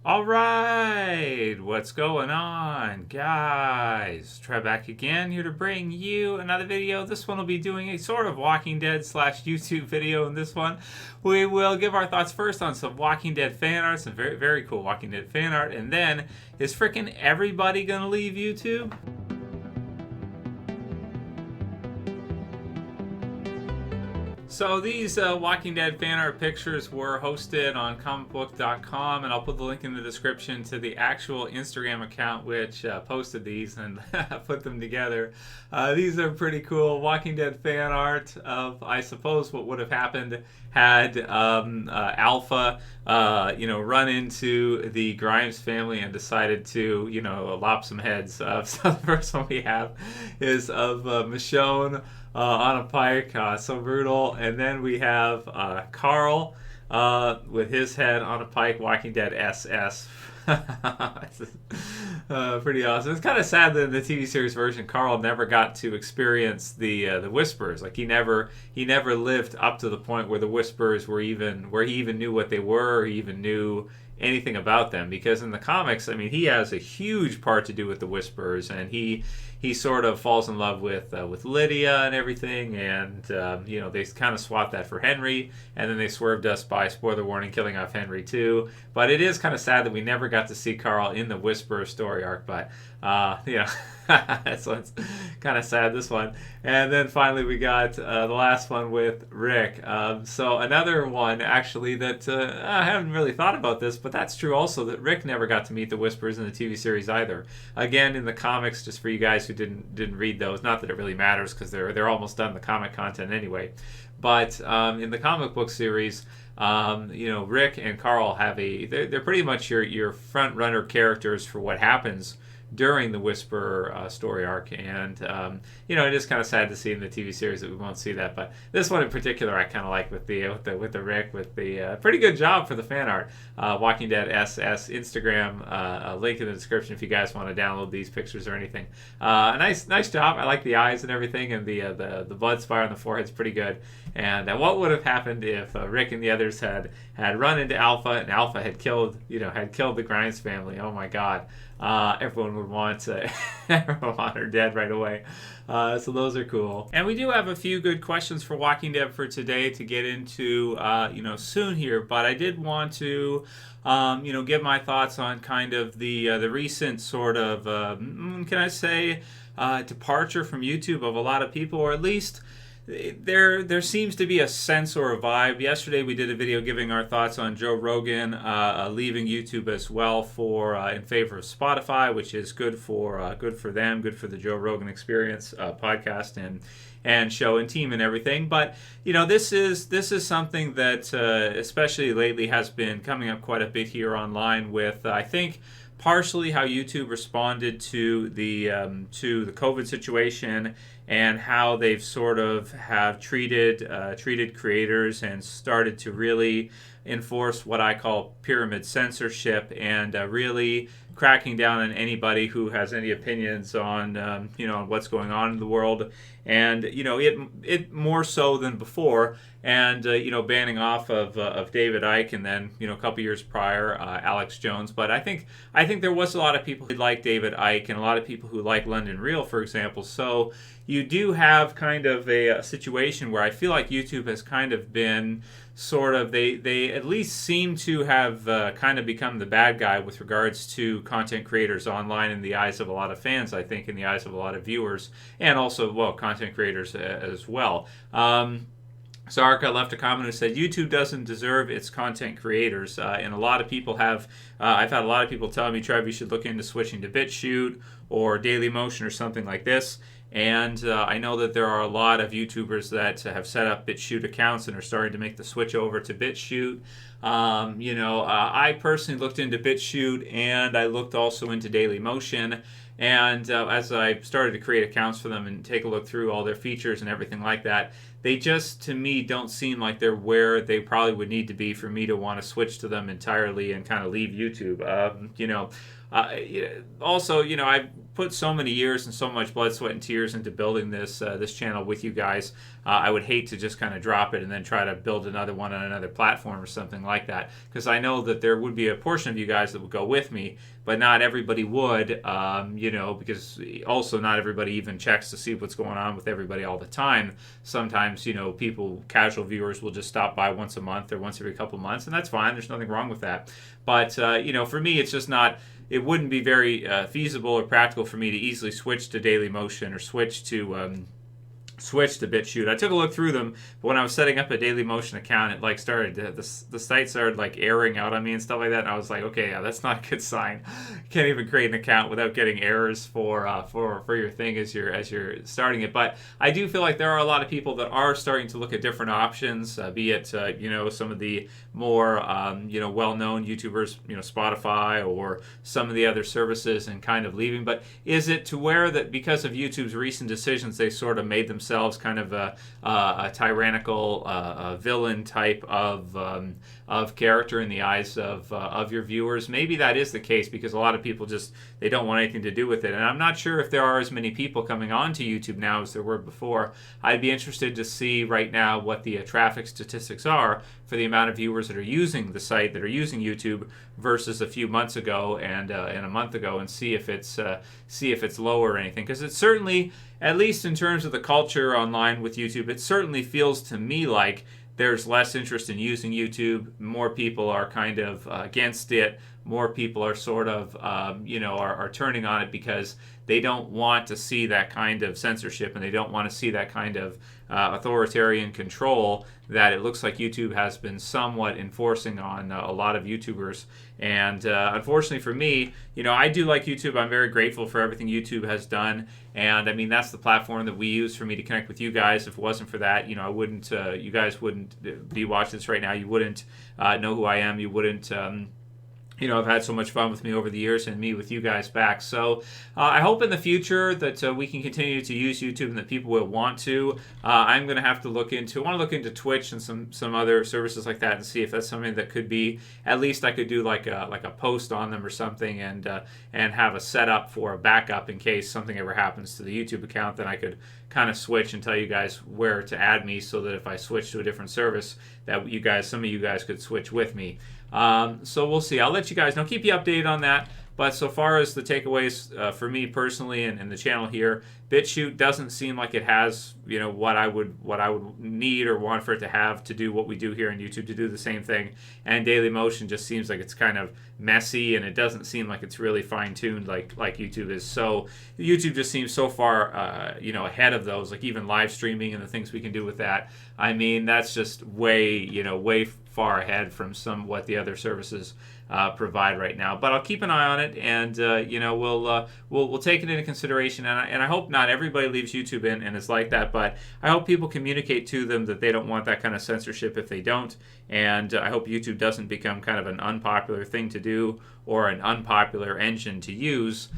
All right, what's going on, guys? Try back again here to bring you another video. This one will be doing a sort of Walking Dead slash YouTube video. In this one, we will give our thoughts first on some Walking Dead fan art, some very, very cool Walking Dead fan art, and then is freaking everybody gonna leave YouTube? So these Walking Dead fan art pictures were hosted on comicbook.com, and I'll put the link in the description to the actual Instagram account which posted these and put them together. These are pretty cool Walking Dead fan art of, I suppose, what would have happened had Alpha, run into the Grimes family and decided to, lop some heads. So the first one we have is of Michonne on a pike, so brutal. And then we have Carl with his head on a pike, Walking Dead SS. Pretty awesome. It's kind of sad that in the TV series version, Carl never got to experience the Whisperers. Like he never lived up to the point where the Whisperers were where he even knew what they were, or he even knew anything about them. Because in the comics, I mean, he has a huge part to do with the Whisperers, and he sort of falls in love with Lydia and everything, and they kind of swap that for Henry, and then they swerved us by, spoiler warning, killing off Henry too. But it is kind of sad that we never got to see Carl in the Whisperer story arc. But so it's kind of sad, this one. And then finally we got the last one with Rick. So another one actually that I haven't really thought about this, but that's true also, that Rick never got to meet the Whisperers in the TV series either. Again, in the comics, just for you guys who didn't read those, not that it really matters because they're almost done the comic content anyway. But in the comic book series, Rick and Carl have they're pretty much your front runner characters for what happens during the Whisperer story arc, and it is kind of sad to see in the TV series that we won't see that. But this one in particular, I kind of like with the Rick, with the pretty good job for the fan art. Walking Dead SS Instagram, link in the description if you guys want to download these pictures or anything. Nice job. I like the eyes and everything, and the blood spire on the forehead's pretty good. And what would have happened if Rick and the others had run into Alpha, and Alpha had killed the Grimes family? Oh my God. Everyone would want her dead right away. So those are cool. And we do have a few good questions for Walking Dead for today to get into soon here. But I did want to give my thoughts on kind of the recent sort of can I say departure from YouTube of a lot of people, or at least there seems to be a sense or a vibe. Yesterday we did a video giving our thoughts on Joe Rogan leaving YouTube as well for in favor of Spotify, which is good for them, good for the Joe Rogan Experience podcast and show and team and everything. But this is something that especially lately has been coming up quite a bit here online with I think partially how YouTube responded to the COVID situation, and how they've sort of have treated creators and started to really enforce what I call pyramid censorship, and really cracking down on anybody who has any opinions on on what's going on in the world, and it more so than before, and banning off of David Icke, and then a couple years prior Alex Jones. But I think there was a lot of people who like David Icke, and a lot of people who like London Real, for example. So you do have kind of a situation where I feel like YouTube has kind of been sort of, they at least seem to have kind of become the bad guy with regards to content creators online in the eyes of a lot of fans, I think, in the eyes of a lot of viewers, and also, well, content creators as well. Zzzarkka left a comment who said YouTube doesn't deserve its content creators, and a lot of people have. I've had a lot of people tell me, Trev, you should look into switching to BitChute or Dailymotion or something like this. And I know that there are a lot of YouTubers that have set up BitChute accounts and are starting to make the switch over to BitChute. I personally looked into BitChute, and I looked also into Dailymotion. And as I started to create accounts for them and take a look through all their features and everything like that, they just, to me, don't seem like they're where they probably would need to be for me to want to switch to them entirely and kind of leave YouTube. Also, I put so many years and so much blood, sweat, and tears into building this channel with you guys. I would hate to just kind of drop it and then try to build another one on another platform or something like that, because I know that there would be a portion of you guys that would go with me, but not everybody would, because also not everybody even checks to see what's going on with everybody all the time. Sometimes, people, casual viewers, will just stop by once a month or once every couple months, and that's fine. There's nothing wrong with that. But, for me, it's just not... It wouldn't be very feasible or practical for me to easily switch to Dailymotion or switch to BitChute. I took a look through them, but when I was setting up a Dailymotion account, it started the site started airing out on me and stuff like that, and I was like, okay, yeah, that's not a good sign. You can't even create an account without getting errors for your thing as you're starting it. But I do feel like there are a lot of people that are starting to look at different options, be it some of the more well-known YouTubers, Spotify or some of the other services, and kind of leaving. But is it to where that because of YouTube's recent decisions, they sort of made themselves kind of a tyrannical villain type of character in the eyes of your viewers? Maybe that is the case, because a lot of people they don't want anything to do with it. And I'm not sure if there are as many people coming onto YouTube now as there were before. I'd be interested to see right now what the traffic statistics are for the amount of viewers that are using the site, that are using YouTube, versus a few months ago and a month ago, and see if it's lower or anything. Because it's certainly, at least in terms of the culture online with YouTube, it certainly feels to me like there's less interest in using YouTube. More people are kind of against it. More people are sort of, are turning on it because they don't want to see that kind of censorship, and they don't want to see that kind of authoritarian control that it looks like YouTube has been somewhat enforcing on a lot of YouTubers. And unfortunately for me, I do like YouTube. I'm very grateful for everything YouTube has done. And I mean, that's the platform that we use for me to connect with you guys. If it wasn't for that, I wouldn't, you guys wouldn't be watching this right now. You wouldn't know who I am. You wouldn't, I've had so much fun with me over the years, and me with you guys back. So I hope in the future that we can continue to use YouTube, and that people will want to. I'm going to have to look into Twitch and some other services like that, and see if that's something that could be, at least I could do like a post on them or something, and have a setup for a backup in case something ever happens to the YouTube account. Then I could kind of switch and tell you guys where to add me, so that if I switch to a different service, that some of you guys could switch with me. So we'll see. I'll let you guys know, keep you updated on that. But so far as the takeaways for me personally and the channel here, BitChute doesn't seem like it has what I would need or want for it to have to do what we do here on YouTube, to do the same thing. And Dailymotion just seems like it's kind of messy, and it doesn't seem like it's really fine-tuned like YouTube is. So YouTube just seems so far ahead of those, like even live streaming and the things we can do with that. I mean, that's just way far ahead from what the other services provide right now. But I'll keep an eye on it, and we'll take it into consideration. And I hope not everybody leaves YouTube and is like that, but I hope people communicate to them that they don't want that kind of censorship if they don't. And I hope YouTube doesn't become kind of an unpopular thing to do, or an unpopular engine to use,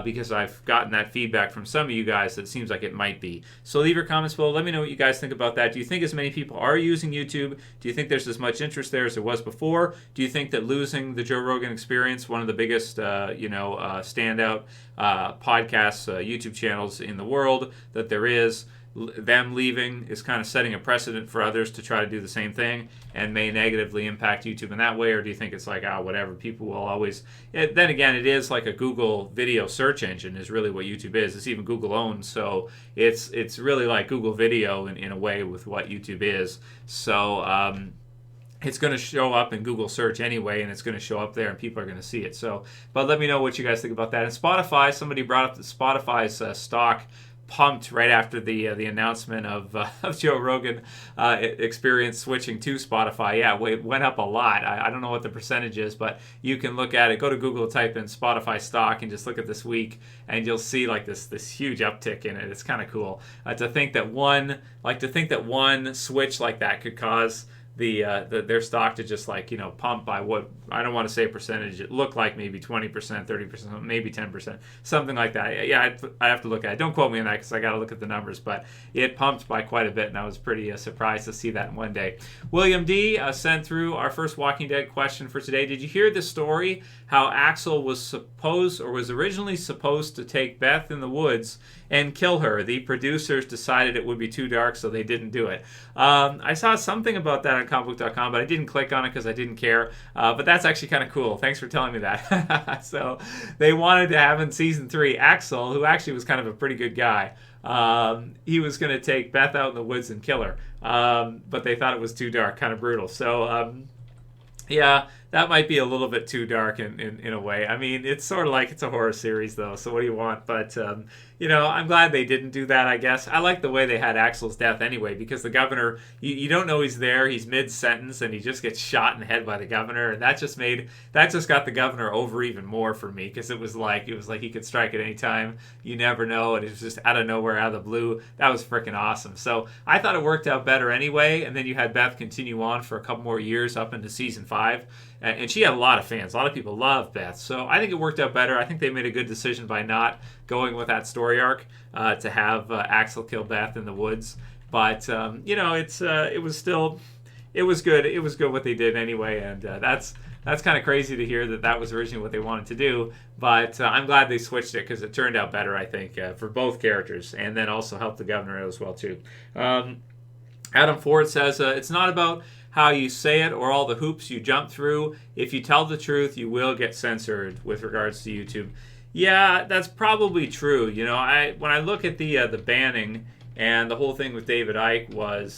because I've gotten that feedback from some of you guys that it seems like it might be. So leave your comments below. Let me know what you guys think about that. Do you think as many people are using YouTube? Do you think there's as much interest there as there was before? Do you think that losing the Joe Rogan Experience, one of the biggest standout podcasts, YouTube channels in the world that there is, them leaving is kind of setting a precedent for others to try to do the same thing, and may negatively impact YouTube in that way? Or do you think it's like, whatever, people will always... Then again, it is like a Google video search engine is really what YouTube is. It's even Google owned, so it's really like Google Video in a way with what YouTube is. So it's going to show up in Google search anyway, and it's going to show up there, and people are going to see it. So, but let me know what you guys think about that. And Spotify, somebody brought up that Spotify's stock pumped right after the announcement of Joe Rogan Experience switching to Spotify. Yeah, it went up a lot. I don't know what the percentage is, but you can look at it. Go to Google, type in Spotify stock, and just look at this week, and you'll see like this huge uptick in it. It's kind of cool to think that one switch like that could cause their stock to just like, pump by what, I don't want to say percentage, it looked like maybe 20%, 30%, maybe 10%, something like that. Yeah, I have to look at it. Don't quote me on that because I got to look at the numbers, but it pumped by quite a bit, and I was pretty surprised to see that in one day. William D. Sent through our first Walking Dead question for today. Did you hear the story how Axel was originally supposed to take Beth in the woods and kill her? The producers decided it would be too dark, so they didn't do it. I saw something about that on comicbook.com, but I didn't click on it because I didn't care. But that's actually kind of cool. Thanks for telling me that. So they wanted to have in season 3 Axel, who actually was kind of a pretty good guy. He was going to take Beth out in the woods and kill her. But they thought it was too dark, kind of brutal. So, yeah, that might be a little bit too dark in a way. I mean, it's sort of like it's a horror series, though, so what do you want? But, I'm glad they didn't do that, I guess. I like the way they had Axel's death anyway, because the governor, you don't know he's there. He's mid-sentence, and he just gets shot in the head by the governor, and that just got the governor over even more for me, because it was like he could strike at any time. You never know, and it was just out of nowhere, out of the blue. That was freaking awesome. So I thought it worked out better anyway, and then you had Beth continue on for a couple more years up into season 5. And she had a lot of fans. A lot of people love Beth. So I think it worked out better. I think they made a good decision by not going with that story arc to have Axel kill Beth in the woods. But, it was good. It was good what they did anyway. And that's kind of crazy to hear that was originally what they wanted to do. But I'm glad they switched it because it turned out better, I think, for both characters. And then also helped the governor out as well, too. Adam Ford says, it's not about how you say it or all the hoops you jump through. If you tell the truth, you will get censored with regards to YouTube. Yeah, that's probably true. When I look at the banning and the whole thing with David Icke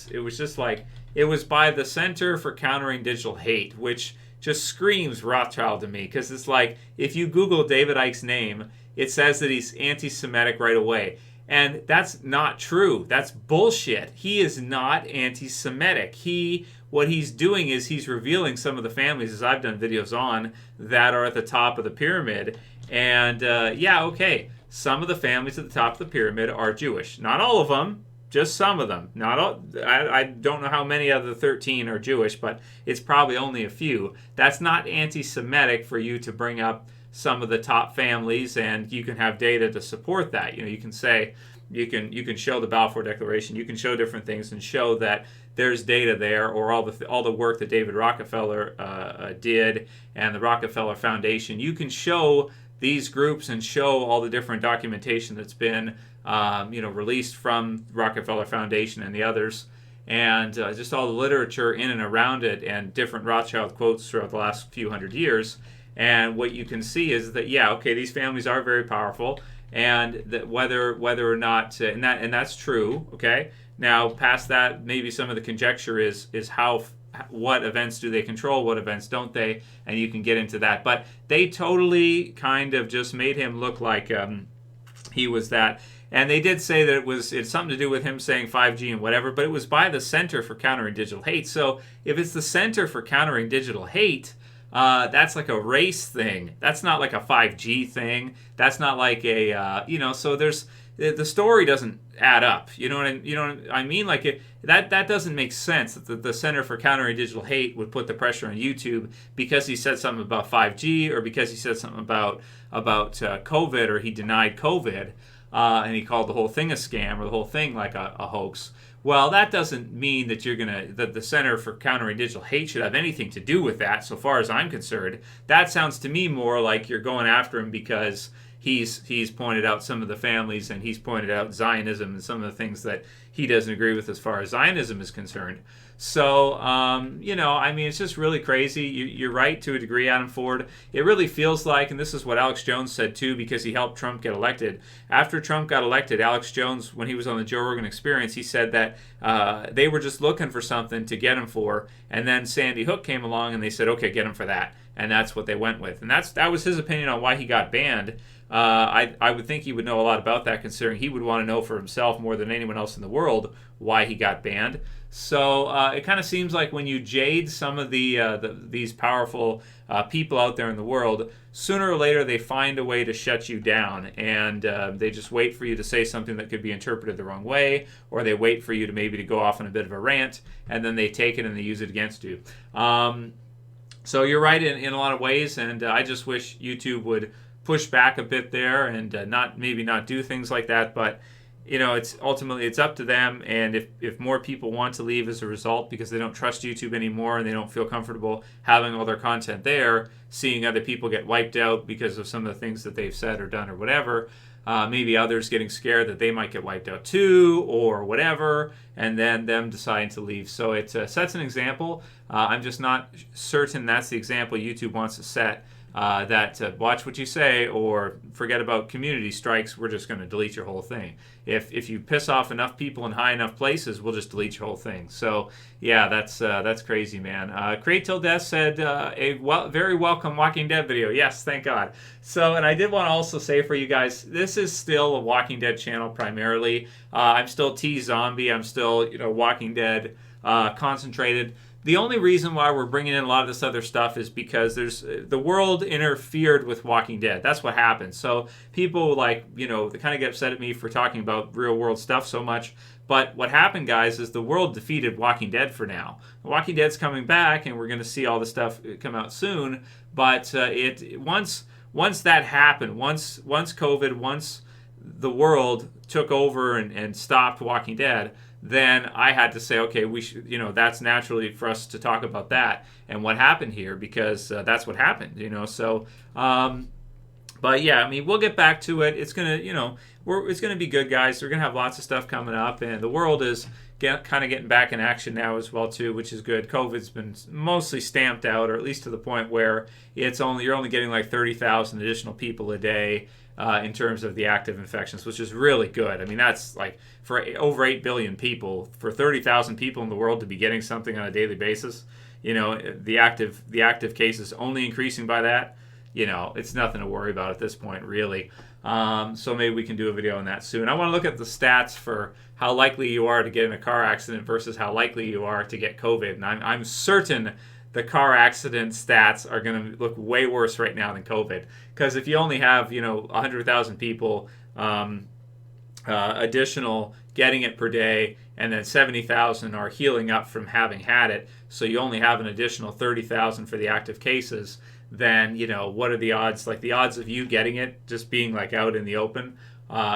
it was just like, it was by the Center for Countering Digital Hate, which just screams Rothschild to me, because it's like, if you Google David Icke's name, it says that he's anti-Semitic right away. And that's not true. That's bullshit. He is not anti-Semitic. What he's doing is he's revealing some of the families, as I've done videos on, that are at the top of the pyramid. And some of the families at the top of the pyramid are Jewish. Not all of them, just some of them. Not all. I don't know how many of the 13 are Jewish, but it's probably only a few. That's not anti-Semitic for you to bring up some of the top families, and you can have data to support that. You can say, you can show the Balfour Declaration, you can show different things and show that there's data there, or all the work that David Rockefeller did and the Rockefeller Foundation. You can show these groups and show all the different documentation that's been released from Rockefeller Foundation and the others, and just all the literature in and around it, and different Rothschild quotes throughout the last few hundred years. And what you can see is that, these families are very powerful, and that whether or not, and that's true, okay? Now, past that, maybe some of the conjecture is what events do they control, what events don't they, and you can get into that. But they totally kind of just made him look like he was that. And they did say that it's something to do with him saying 5G and whatever, but it was by the Center for Countering Digital Hate. So if it's the Center for Countering Digital Hate, that's like a race thing. That's not like a 5G thing. That's not like a, so there's, the story doesn't add up. You know what I mean? Like that doesn't make sense that the Center for Countering Digital Hate would put the pressure on YouTube because he said something about 5G, or because he said something about COVID, or he denied COVID, and he called the whole thing a scam, or the whole thing like a hoax. Well, that doesn't mean that that the Center for Countering Digital Hate should have anything to do with that, so far as I'm concerned. That sounds to me more like you're going after him because he's pointed out some of the families, and he's pointed out Zionism and some of the things that he doesn't agree with as far as Zionism is concerned. So, it's just really crazy. You're right to a degree, Adam Ford. It really feels like, and this is what Alex Jones said too, because he helped Trump get elected. After Trump got elected, Alex Jones, when he was on the Joe Rogan Experience, he said that they were just looking for something to get him for, and then Sandy Hook came along and they said, okay, get him for that. and that's what they went with. And that was his opinion on why he got banned. I would think he would know a lot about that, considering he would want to know for himself more than anyone else in the world why he got banned. So it kind of seems like when you jade some of these powerful people out there in the world, sooner or later they find a way to shut you down, and they just wait for you to say something that could be interpreted the wrong way, or they wait for you to maybe to go off on a bit of a rant, and then they take it and they use it against you. So you're right in a lot of ways, and I just wish YouTube would push back a bit there and not do things like that. But it's ultimately it's up to them, and if more people want to leave as a result because they don't trust YouTube anymore and they don't feel comfortable having all their content there, seeing other people get wiped out because of some of the things that they've said or done or whatever, maybe others getting scared that they might get wiped out too or whatever, and then them deciding to leave. So it sets an example. I'm just not certain that's the example YouTube wants to set. That watch what you say or forget about community strikes, we're just going to delete your whole thing. If you piss off enough people in high enough places, we'll just delete your whole thing. So yeah, that's crazy, man. Create Til Death said very welcome Walking Dead video. Yes, thank God. So, and I did want to also say for you guys, this is still a Walking Dead channel primarily. I'm still T-Zombie. I'm still Walking Dead concentrated. The only reason why we're bringing in a lot of this other stuff is because the world interfered with Walking Dead. That's what happened. So people they kind of get upset at me for talking about real world stuff so much. But what happened, guys, is the world defeated Walking Dead for now. Walking Dead's coming back, and we're going to see all the stuff come out soon. But once that happened, once COVID, once the world took over and stopped Walking Dead, then I had to say, okay, we should, that's naturally for us to talk about that and what happened here, because that's what happened, So, but yeah, I mean, we'll get back to it. It's gonna, it's gonna be good, guys. We're gonna have lots of stuff coming up, and the world is kind of getting back in action now as well too, which is good. COVID's been mostly stamped out, or at least to the point where you're only getting like 30,000 additional people a day. In terms of the active infections, which is really good. I mean, that's like for over 8 billion people, for 30,000 people in the world to be getting something on a daily basis, the active cases only increasing by that, it's nothing to worry about at this point, really. So maybe we can do a video on that soon. I want to look at the stats for how likely you are to get in a car accident versus how likely you are to get COVID. And I'm certain the car accident stats are going to look way worse right now than COVID. Because if you only have, 100,000 people additional getting it per day, and then 70,000 are healing up from having had it, so you only have an additional 30,000 for the active cases, then, what are the odds? Like the odds of you getting it just being like out in the open,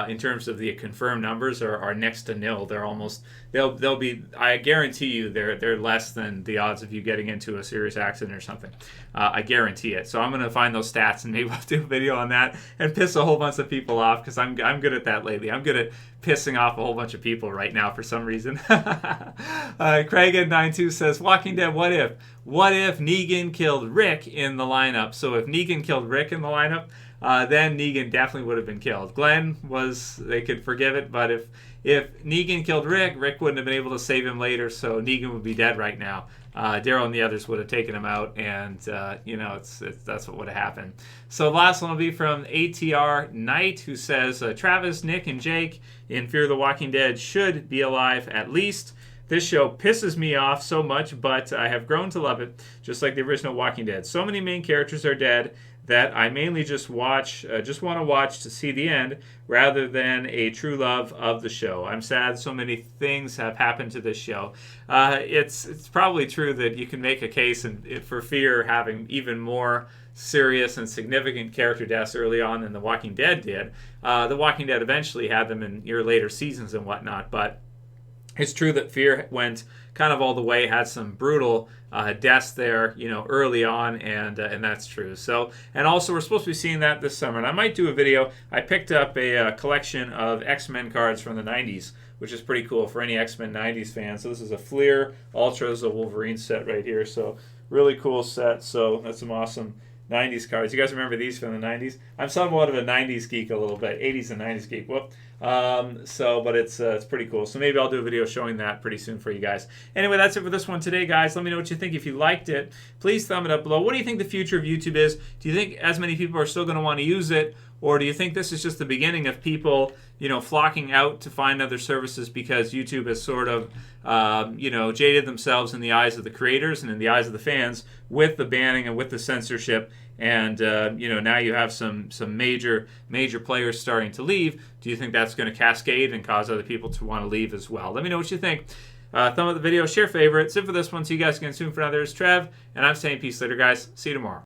in terms of the confirmed numbers are next to nil. They're almost they'll be, I guarantee you, they're less than the odds of you getting into a serious accident or something. I guarantee it. So I'm gonna find those stats and maybe I'll do a video on that and piss a whole bunch of people off, because I'm good at that lately. I'm good at pissing off a whole bunch of people right now for some reason. Craig92 says, Walking Dead, what if Negan killed Rick in the lineup? So if Negan killed Rick in the lineup, then Negan definitely would have been killed. Glenn they could forgive it, but if Negan killed Rick wouldn't have been able to save him later, so Negan would be dead right now. Daryl and the others would have taken him out, and that's what would have happened. So the last one will be from ATRKNGHT, who says, Travis, Nick, and Jake in Fear the Walking Dead should be alive at least. This show pisses me off so much, but I have grown to love it, just like the original Walking Dead. So many main characters are dead that I mainly just want to watch to see the end, rather than a true love of the show. I'm sad so many things have happened to this show. It's probably true that you can make a case for Fear having even more serious and significant character deaths early on than The Walking Dead did. The Walking Dead eventually had them in year later seasons and whatnot, but it's true that Fear went kind of all the way, had some brutal deaths there, early on, and that's true. So, and also we're supposed to be seeing that this summer, and I might do a video. I picked up a collection of X-Men cards from the 90s, which is pretty cool for any X-Men 90s fan. So this is a Fleer Ultras, a Wolverine set right here. So really cool set. So that's some awesome 90s cards. You guys remember these from the 90s? I'm somewhat of a 90s geek a little bit, 80s and 90s geek. Well, But it's pretty cool. So maybe I'll do a video showing that pretty soon for you guys. Anyway, that's it for this one today, guys. Let me know what you think. If you liked it, please thumb it up below. What do you think the future of YouTube is? Do you think as many people are still going to want to use it? Or do you think this is just the beginning of people, flocking out to find other services because YouTube has sort of, jaded themselves in the eyes of the creators and in the eyes of the fans with the banning and with the censorship? And now you have some major players starting to leave. Do you think that's going to cascade and cause other people to want to leave as well? Let me know what you think. Thumb up the video, share, favorite. That's it for this one. See you guys again soon for another. It's Trev, and I'm saying peace later, guys. See you tomorrow.